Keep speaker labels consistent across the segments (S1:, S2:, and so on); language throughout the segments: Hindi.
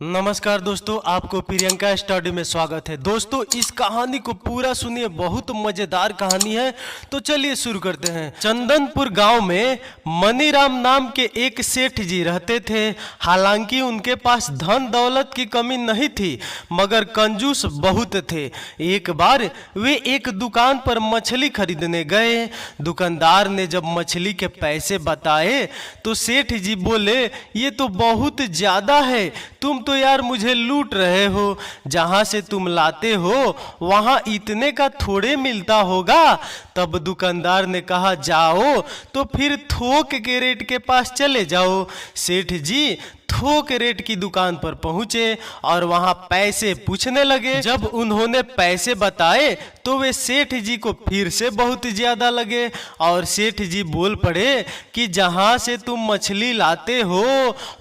S1: नमस्कार दोस्तों, आपको प्रियंका स्टडी में स्वागत है। दोस्तों, इस कहानी को पूरा सुनिए, बहुत मजेदार कहानी है। तो चलिए शुरू करते हैं। चंदनपुर गांव में मनीराम नाम के एक सेठ जी रहते थे। हालांकि उनके पास धन दौलत की कमी नहीं थी, मगर कंजूस बहुत थे। एक बार वे एक दुकान पर मछली खरीदने गए। दुकानदार ने जब मछली के पैसे बताए तो सेठ जी बोले, ये तो बहुत ज्यादा है, तुम तो यार मुझे लूट रहे हो। जहां से तुम लाते हो वहां इतने का थोड़े मिलता होगा। तब दुकानदार ने कहा, जाओ तो फिर थोक के रेट के पास चले जाओ। सेठ जी थोक रेट की दुकान पर पहुंचे और वहां पैसे पूछने लगे। जब उन्होंने पैसे बताए तो वे सेठ जी को फिर से बहुत ज्यादा लगे और सेठ जी बोल पड़े कि जहां से तुम मछली लाते हो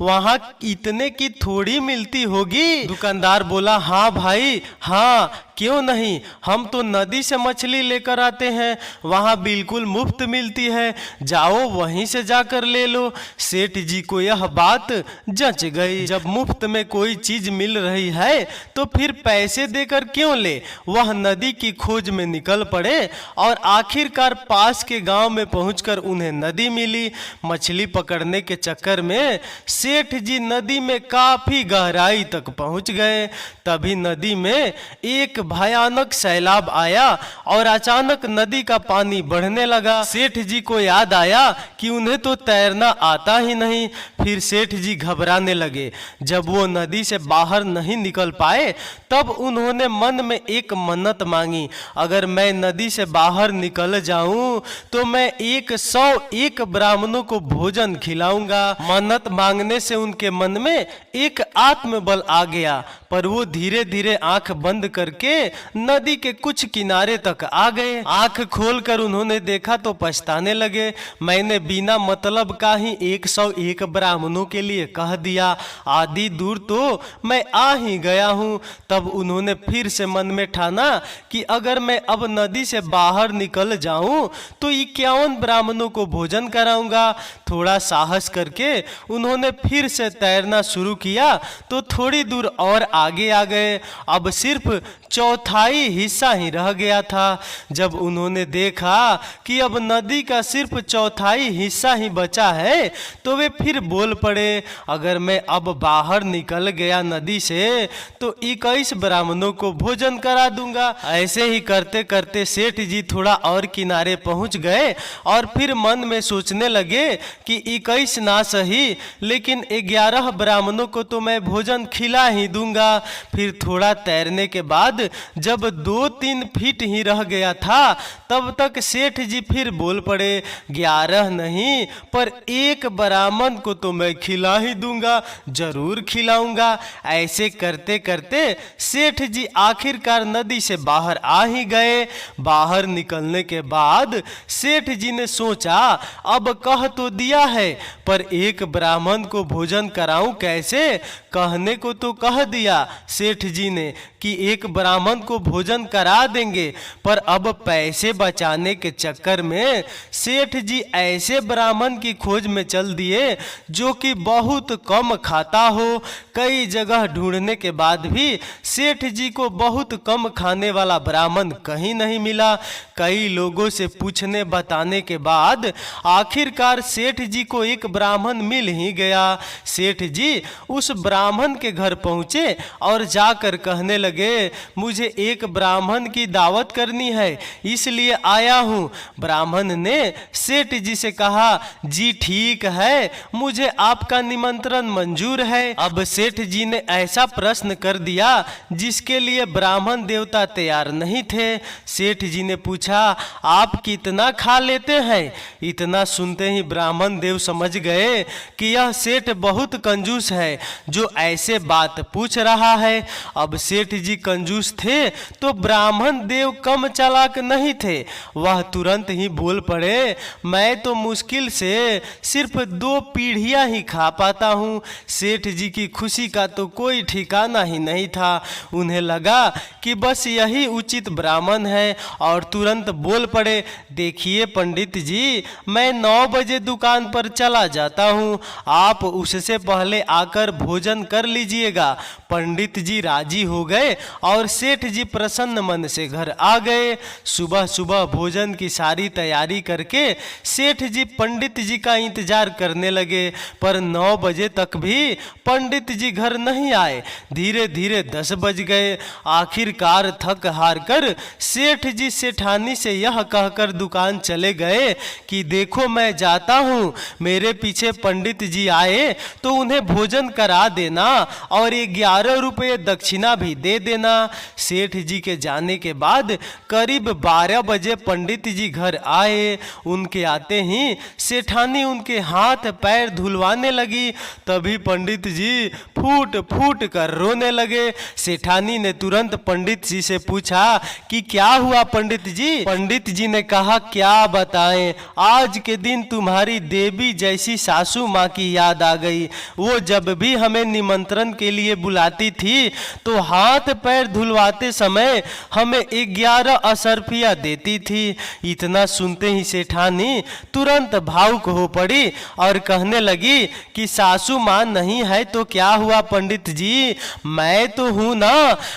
S1: वहां इतने की थोड़ी मिलती होगी। दुकानदार बोला, हाँ भाई, हाँ क्यों नहीं, हम तो नदी से मछली लेकर आते हैं, वहां बिल्कुल मुफ्त मिलती है, जाओ वहीं से जाकर ले लो। सेठ जी को यह बात जच गई। जब मुफ्त में कोई चीज मिल रही है तो फिर पैसे देकर क्यों ले। वह नदी की खोज में निकल पड़े और आखिरकार पास के गांव में पहुंचकर उन्हें नदी मिली। मछली पकड़ने के चक्कर में सेठ जी नदी में काफी गहराई तक पहुंच गए। तभी नदी में एक भयानक सैलाब आया और अचानक नदी का पानी बढ़ने लगा। सेठ जी को याद आया कि उन्हें तो तैरना आता ही नहीं। फिर सेठ जी घबराने लगे। जब वो नदी से बाहर नहीं निकल पाए तब उन्होंने मन में एक मन्नत मांगी, अगर मैं नदी से बाहर निकल जाऊं तो मैं 101 ब्राह्मणों को भोजन खिलाऊंगा। मन्नत मांगने से उनके मन में एक आत्मबल आ गया, पर वो धीरे धीरे आंख बंद करके नदी के कुछ किनारे तक आ गए। आंख खोलकर उन्होंने देखा तो पछताने लगे, मैंने बिना मतलब का ही 101 ब्राह्मणों के लिए कह दिया, आधी दूर तो मैं आ ही गया हूँ। तब उन्होंने फिर से मन में ठाना कि अगर मैं अब नदी से बाहर निकल जाऊं तो 51 ब्राह्मणों को भोजन कराऊंगा। थोड़ा साहस करके उन्होंने फिर से तैरना शुरू किया तो थोड़ी दूर और आगे आ गए। अब सिर्फ चौथाई हिस्सा ही रह गया था। जब उन्होंने देखा कि अब नदी का सिर्फ चौथाई हिस्सा ही बचा है तो वे फिर बोल पड़े, अगर मैं अब बाहर निकल गया नदी से तो 21 ब्राह्मणों को भोजन करा दूंगा। ऐसे ही करते करते सेठ जी थोड़ा और किनारे पहुंच गए और फिर मन में सोचने लगे कि 21 ना सही लेकिन 11 ब्राह्मणों को तो मैं भोजन खिला ही दूंगा। फिर थोड़ा तैरने के बाद जब 2-3 फीट ही रह गया था तब तक सेठ जी फिर बोल पड़े, 11 नहीं पर 1 ब्राह्मण को तो मैं खिला ही दूंगा, जरूर खिलाऊंगा। ऐसे करते करते सेठ जी आखिरकार नदी से बाहर आ ही गए। बाहर निकलने के बाद सेठ जी ने सोचा, अब कह तो दिया है पर 1 ब्राह्मण को भोजन कराऊं कैसे। कहने को तो कह दिया सेठ जी ने कि 1 ब्राह्मण को भोजन करा देंगे, पर अब पैसे बचाने के चक्कर में सेठ जी ऐसे ब्राह्मण की खोज में चल दिए जो कि बहुत कम खाता हो। कई जगह ढूंढने के बाद भी सेठ जी को बहुत कम खाने वाला ब्राह्मण कहीं नहीं मिला। कई लोगों से पूछने बताने के बाद आखिरकार सेठ जी को एक ब्राह्मण मिल ही गया। सेठ जी उस ब्राह्मण के घर पहुंचे और जाकर कहने लगे, मुझे एक ब्राह्मण की दावत करनी है, इसलिए आया हूं। ब्राह्मण ने सेठ जी से कहा, जी ठीक है, मुझे आपका निमंत्रण मंजूर है। अब सेठ जी ने ऐसा प्रश्न कर दिया जिसके लिए ब्राह्मण देवता तैयार नहीं थे। सेठ जी ने पूछा, आप कितना खा लेते हैं। इतना सुनते ही ब्राह्मण देव समझ गए कि यह सेठ बहुत कंजूस है जो ऐसे बात पूछ रहा है। अब सेठ जी कंजूस थे तो ब्राह्मण देव कम चालाक नहीं थे। वह तुरंत ही बोल पड़े, मैं तो मुश्किल से सिर्फ 2 पीढ़ियां ही खा पाता हूँ। सेठ जी की खुशी खुशी का तो कोई ठिकाना ही नहीं था। उन्हें लगा कि बस यही उचित ब्राह्मण है और तुरंत बोल पड़े, देखिए पंडित जी, मैं 9 बजे दुकान पर चला जाता हूँ, आप उससे पहले आकर भोजन कर लीजिएगा। पंडित जी राजी हो गए और सेठ जी प्रसन्न मन से घर आ गए। सुबह सुबह भोजन की सारी तैयारी करके सेठ जी पंडित जी का इंतजार करने लगे, पर 9 बजे तक भी पंडित जी घर नहीं आए। धीरे धीरे 10 बज गए। आखिरकार थक हार कर सेठ जी सेठानी से यह कहकर दुकान चले गए कि देखो मैं जाता हूँ, मेरे पीछे पंडित जी आए तो उन्हें भोजन करा देना और 11 रुपये दक्षिणा भी दे देना। सेठ जी के जाने के बाद करीब 12 बजे पंडित जी घर आए। उनके आते ही सेठानी उनके हाथ पैर धुलवाने लगी। तभी पंडित जी फूट फूट कर रोने लगे। सेठानी ने तुरंत पंडित जी से पूछा कि क्या हुआ पंडित जी? पंडित जी ने कहा, क्या बताएं, आज के दिन तुम्हारी देवी जैसी सासू माँ की याद आ गई। वो जब भी हमें निमंत्रण के लिए बुलाती थी तो हाथ पैर धुलवाते समय हमें 11 असरफिया देती थी। इतना सुनते ही सेठानी तुरंत भावुक हो पड़ी और कहने लगी कि सासू माँ नहीं है तो क्या हुआ पंडित जी, मैं तो हूँ ना।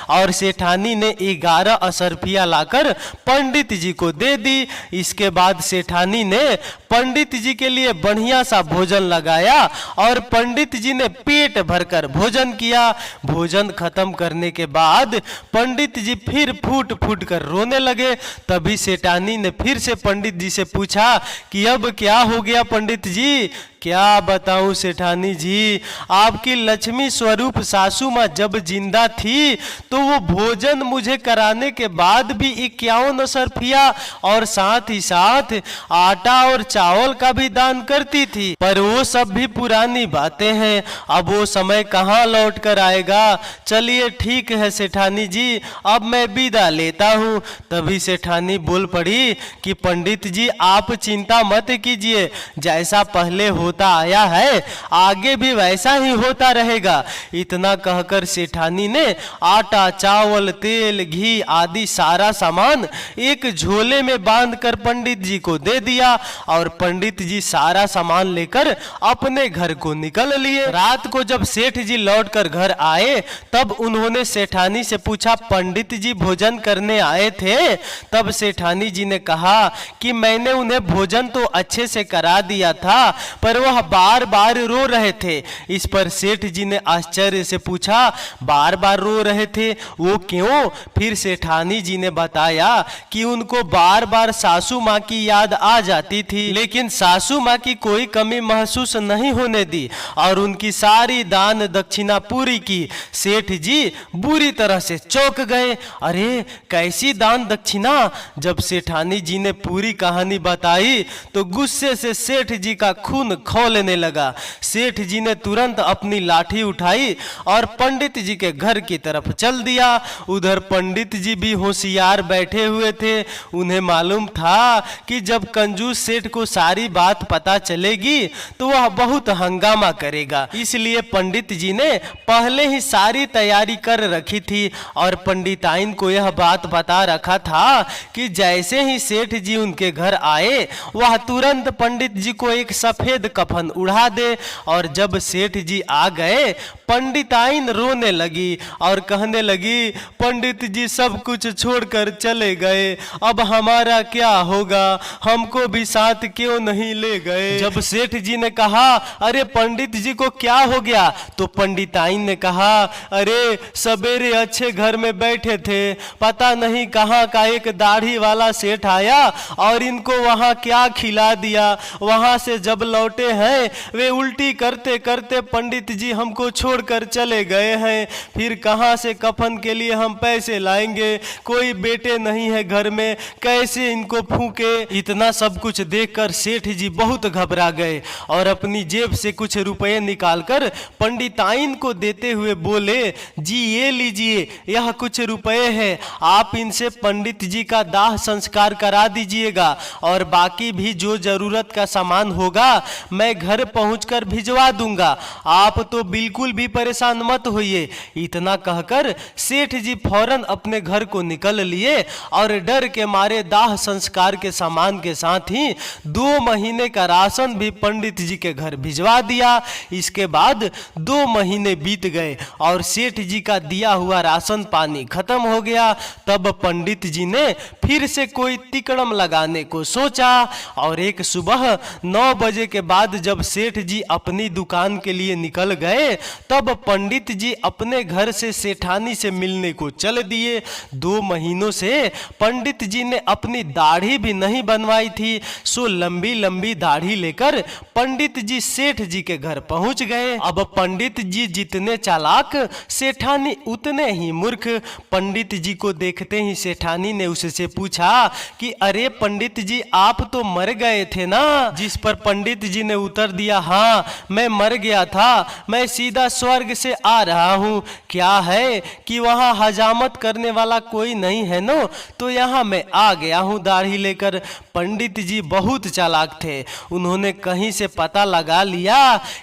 S1: और सेठानी ने 11 असरफिया लाकर पंडित जी को दे दी। इसके बाद सेठानी ने पंडित जी के लिए बढ़िया सा भोजन लगाया और पंडित जी ने पेट भरकर भोजन किया। भोजन खत्म करने के बाद पंडित जी फिर फूट फूट कर रोने लगे। तभी सेठानी ने फिर से पंडित जी से पूछा कि अब क्या हो गया पंडित जी? क्या बताऊं सेठानी जी, आपकी लक्ष्मी स्वरूप सासू माँ जब जिंदा थी तो वो भोजन मुझे कराने के बाद भी 51 असरफिया और साथ ही साथ आटा और चावल का भी दान करती थी। पर वो सब भी पुरानी बातें हैं, अब वो समय कहाँ लौट कर आएगा। चलिए ठीक है सेठानी जी, अब मैं विदा लेता हूँ। तभी सेठानी बोल पड़ी कि पंडित जी आप चिंता मत कीजिए, जैसा पहले होता आया है आगे भी वैसा ही होता रहेगा। इतना कहकर सेठानी ने आटा चावल तेल घी आदि सारा सामान एक झोले में बांधकर पंडित जी को दे दिया और पंडित जी सारा सामान लेकर अपने घर को निकल लिए। रात को जब सेठ जी लौटकर घर आए तब उन्होंने सेठानी से पूछा, पंडित जी भोजन करने आए थे? तब सेठानी जी ने कहा कि मैंने उन्हें भोजन तो अच्छे से करा दिया था पर वह बार बार रो रहे थे। इस पर सेठ जी ने आश्चर्य से पूछा, बार बार रो रहे थे, वो क्यों? फिर सेठानी जी ने बताया कि उनको बार बार सासू माँ की याद आ जाती थी, लेकिन सासू माँ की कोई कमी महसूस नहीं होने दी और उनकी सारी दान दक्षिणा पूरी की। सेठ जी बुरी तरह से चौंक गए। अरे कैसी दान दक्षिणा? जब सेठानी जी ने पूरी कहानी बताई तो गुस्से से सेठ जी का खून खौलने लगा। सेठ जी ने तुरंत अपनी लाठी उठाई और पंडित जी के घर की तरफ चल दिया। उधर पंडित जी भी होशियार बैठे हुए थे। उन्हें मालूम था कि जब कंजूस सेठ को सारी बात पता चलेगी तो वह बहुत हंगामा करेगा, इसलिए पंडित जी ने पहले ही सारी तैयारी कर रखी थी और पंडिताइन को यह बात बता रखा था कि जैसे ही सेठ जी उनके घर आए वह तुरंत पंडित जी को एक सफेद कफन उड़ा दे। और जब सेठ जी आ गए पंडिताइन रोने लगी और कहने लगी, पंडित जी सब कुछ छोड़कर चले गए, अब हमारा क्या होगा, हमको भी साथ क्यों नहीं ले गए। जब सेठ जी ने कहा, अरे पंडित जी को क्या हो गया, तो पंडिताइन ने कहा, अरे सवेरे अच्छे घर में बैठे थे, पता नहीं कहाँ का एक दाढ़ी वाला सेठ आया और इनको वहाँ क्या खिला दिया। वहाँ से जब लौटे हैं वे उल्टी करते करते पंडित जी हमको छोड़कर चले गए हैं। फिर कहाँ से कफन के लिए हम पैसे लाएंगे, कोई बेटे नहीं है घर में, कैसे इनको फूके। इतना सब कुछ देखकर सेठ जी बहुत घबरा गए और अपनी जेब से कुछ रुपए निकालकर पंडिताइन को देते हुए बोले, जी ये लीजिए, यह कुछ रुपए हैं, आप इनसे पंडित जी का दाह संस्कार करा दीजिएगा और बाकी भी जो जरूरत का सामान होगा मैं घर पहुंचकर भिजवा दूंगा। आप तो बिल्कुल भी परेशान मत होइए। इतना कहकर सेठ जी फौरन अपने घर को निकल लिए और डर के मारे दाह संस्कार के सामान के साथ ही 2 महीने का राशन भी पंडित जी के घर भिजवा दिया। इसके बाद 2 महीने बीत गए और सेठ जी का दिया हुआ राशन पानी खत्म हो गया। तब पंडित जी ने फिर से कोई तिकड़म लगाने को सोचा और एक सुबह 9 बजे के बाद जब सेठ जी अपनी दुकान के लिए निकल गए तब पंडित जी अपने घर से सेठानी से मिलने को चल दिए। 2 महीनों से पंडित जी ने अपनी दाढ़ी भी नहीं बनवाई थी, सो लंबी लंबी दाढ़ी लेकर पंडित जी सेठ जी के घर पहुंच गए। अब पंडित जी जितने चालाक, सेठानी उतने ही मूर्ख। पंडित जी को देखते ही सेठानी ने उससे पूछा कि अरे पंडित जी, आप तो मर गए थे ना? जिस पर पंडित जी ने उत्तर दिया, हाँ मैं मर गया था, मैं सीधा स्वर्ग से आ रहा हूँ। क्या है कि वहाँ हजामत करने वाला कोई नहीं है नो, तो यहाँ मैं आ गया हूँ दाढ़ी लेकर। पंडित जी बहुत चालाक थे, उन्होंने कहीं से पता लगा लिया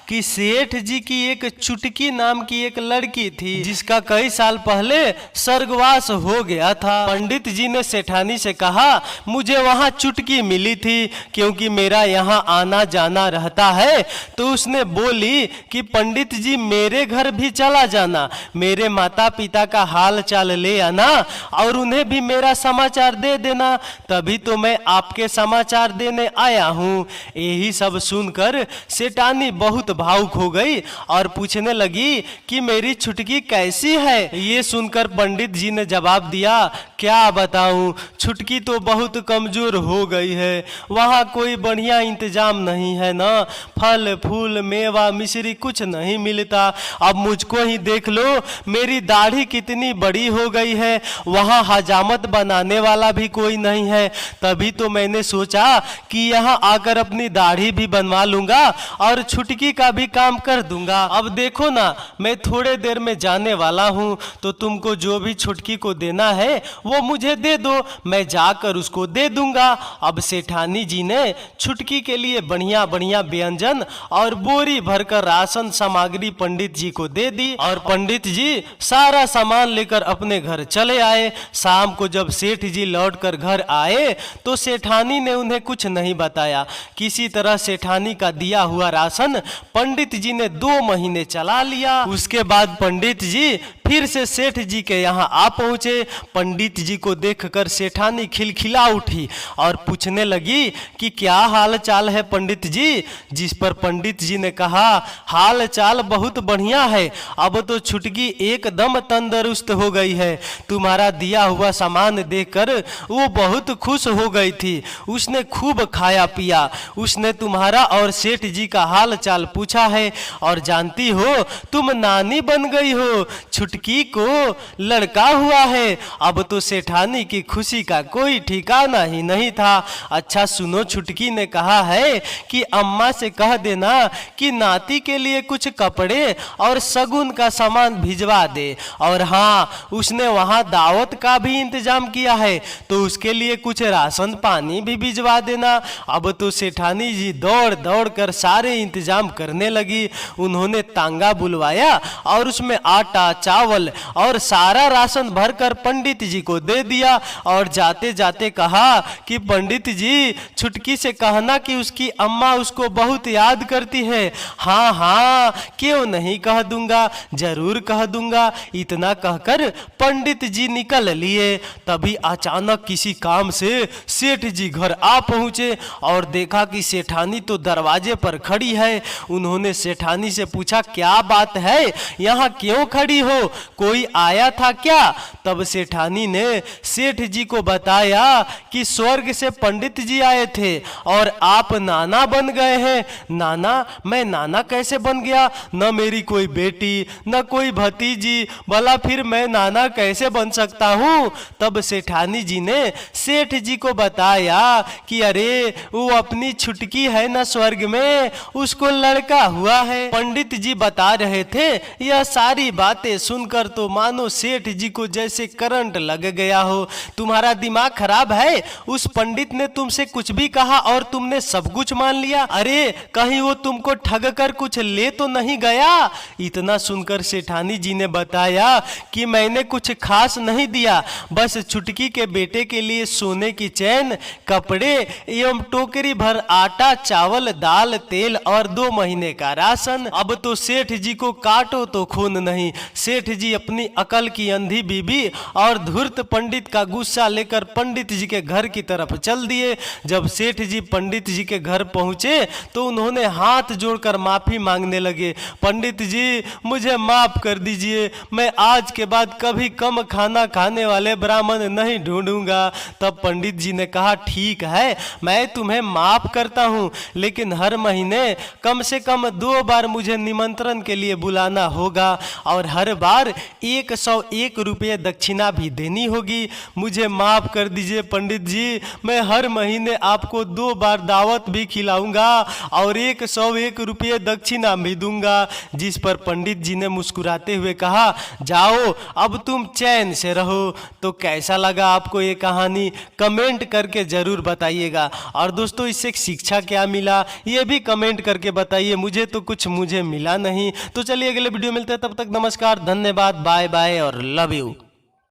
S1: कि सेठ जी की एक चुटकी नाम की एक लड़की थी जिसका कई साल पहले स्वर्गवास हो गया था। पंडित जी ने सेठानी से कहा, मुझे वहाँ चुटकी मिली थी क्योंकि मेरा यहाँ आना जाना रहता है। तो उसने बोली कि पंडित जी मेरे घर भी चला जाना, मेरे माता पिता का हाल चाल ले आना और उन्हें भी मेरा समाचार दे देना, तभी तो मैं आपके समाचार देने आया हूँ। यही सब सुनकर सेठानी बहुत भावुक हो गई और पूछने लगी कि मेरी छुटकी कैसी है। ये सुनकर पंडित जी ने जवाब दिया, क्या बताऊं, छुटकी तो बहुत कमजोर हो गई है, वहाँ कोई बढ़िया इंतजाम नहीं है ना, फल फूल मेवा मिश्री कुछ नहीं मिलता। अब मुझको ही देख लो, मेरी दाढ़ी कितनी बड़ी हो गई है, वहाँ हजामत बनाने वाला भी कोई नहीं है। तभी तो मैंने सोचा कि यहाँ आकर अपनी दाढ़ी भी बनवा लूंगा और छुटकी का भी काम कर दूंगा। अब देखो ना, मैं थोड़े देर में जाने वाला हूँ, तो तुमको जो भी छुटकी को देना है वो मुझे दे दो, मैं जाकर उसको दे दूंगा। अब सेठानी जी ने छुटकी के लिए बढ़िया बढ़िया व्यंजन और बोरी भरकर राशन सामग्री पंडित जी को दे दी और पंडित जी सारा सामान लेकर अपने घर चले आए। शाम को जब सेठ जी लौटकर घर आए तो सेठानी ने उन्हें कुछ नहीं बताया। किसी तरह सेठानी का दिया हुआ राशन पंडित जी ने 2 महीने चला लिया। उसके बाद पंडित जी फिर से सेठ जी के यहाँ आ पहुंचे। पंडित जी को देखकर सेठानी खिलखिला उठी और पूछने लगी कि क्या हाल चाल है पंडित जी। जिस पर पंडित जी ने कहा, हाल चाल बहुत बढ़िया है, अब तो छुटकी एकदम तंदुरुस्त हो गई है, तुम्हारा दिया हुआ सामान देखकर वो बहुत खुश हो गई थी, उसने खूब खाया पिया, उसने तुम्हारा और सेठ जी का हाल चाल पूछा है और जानती हो तुम नानी बन गई हो, छुटकी को लड़का हुआ है। अब तो सेठानी की खुशी का कोई ठिकाना ही नहीं था। अच्छा सुनो, छुटकी ने कहा है कि अम्मा से कह देना कि नाती के लिए कुछ कपड़े और सगुन का सामान भिजवा दे, और हाँ उसने वहाँ दावत का भी इंतजाम किया है तो उसके लिए कुछ राशन पानी भी भिजवा देना। अब तो सेठानी जी दौड़ दौड़ कर सारे इंतजाम करने लगी। उन्होंने तांगा बुलवाया और उसमें आटा चावल और सारा राशन भरकर पंडित जी को दे दिया और जाते जाते कहा कि पंडित जी छुटकी से कहना कि उसकी अम्मा उसको बहुत याद करती है। हाँ हाँ क्यों नहीं, कह दूंगा, जरूर कह दूंगा। इतना कहकर पंडित जी निकल लिए। तभी अचानक किसी काम से सेठ जी घर आ पहुंचे और देखा कि सेठानी तो दरवाजे पर खड़ी है। उन्होंने सेठानी से पूछा, क्या बात है, यहाँ क्यों खड़ी हो, कोई आया था क्या? तब सेठानी ने सेठ जी को बताया कि स्वर्ग से पंडित जी आए थे और आप नाना बन गए हैं। नाना? मैं नाना कैसे बन गया? न मेरी कोई बेटी न कोई भतीजी, भला फिर मैं नाना कैसे बन सकता हूँ? तब सेठानी जी ने सेठ जी को बताया कि अरे वो अपनी छुटकी है ना स्वर्ग में, उसको लड़का हुआ है। पंडित जी बता रहे थे। यह सारी बातें सुन सुनकर तो मानो सेठ जी को जैसे करंट लग गया हो। तुम्हारा दिमाग खराब है? उस पंडित ने तुमसे कुछ भी कहा और तुमने सब कुछ मान लिया? अरे कहीं वो तुमको ठग कर कुछ ले तो नहीं गया? इतना सुनकर सेठानी जी ने बताया कि मैंने कुछ खास नहीं दिया, बस छुटकी के बेटे के लिए सोने की चैन, कपड़े एवं टोकरी भर आटा, चावल, दाल, तेल और 2 महीने का राशन। अब तो सेठ जी को काटो तो खून नहीं। सेठ जी अपनी अकल की अंधी बीबी और धूर्त पंडित का गुस्सा लेकर पंडित जी के घर की तरफ चल दिए। जब सेठ जी पंडित जी के घर पहुंचे तो उन्होंने हाथ जोड़कर माफी मांगने लगे। पंडित जी मुझे माफ कर दीजिए, मैं आज के बाद कभी कम खाना खाने वाले ब्राह्मण नहीं ढूंढूंगा। तब पंडित जी ने कहा ठीक है, मैं तुम्हें माफ करता हूँ, लेकिन हर महीने कम से कम 2 बार मुझे निमंत्रण के लिए बुलाना होगा और हर बार 101 रुपये दक्षिणा भी देनी होगी। मुझे माफ कर दीजिए पंडित जी, मैं हर महीने आपको 2 बार दावत भी खिलाऊंगा और 101 रुपये दक्षिणा भी दूंगा। जिस पर पंडित जी ने मुस्कुराते हुए कहा जाओ अब तुम चैन से रहो। तो कैसा लगा आपको ये कहानी? कमेंट करके जरूर बताइएगा। और दोस्तों इससे शिक्षा क्या मिला ये भी कमेंट करके बताइए। मुझे तो कुछ मिला नहीं। तो चलिए अगले वीडियो मिलते हैं, तब तक नमस्कार, धन्यवाद, बाय बाय और लव यू।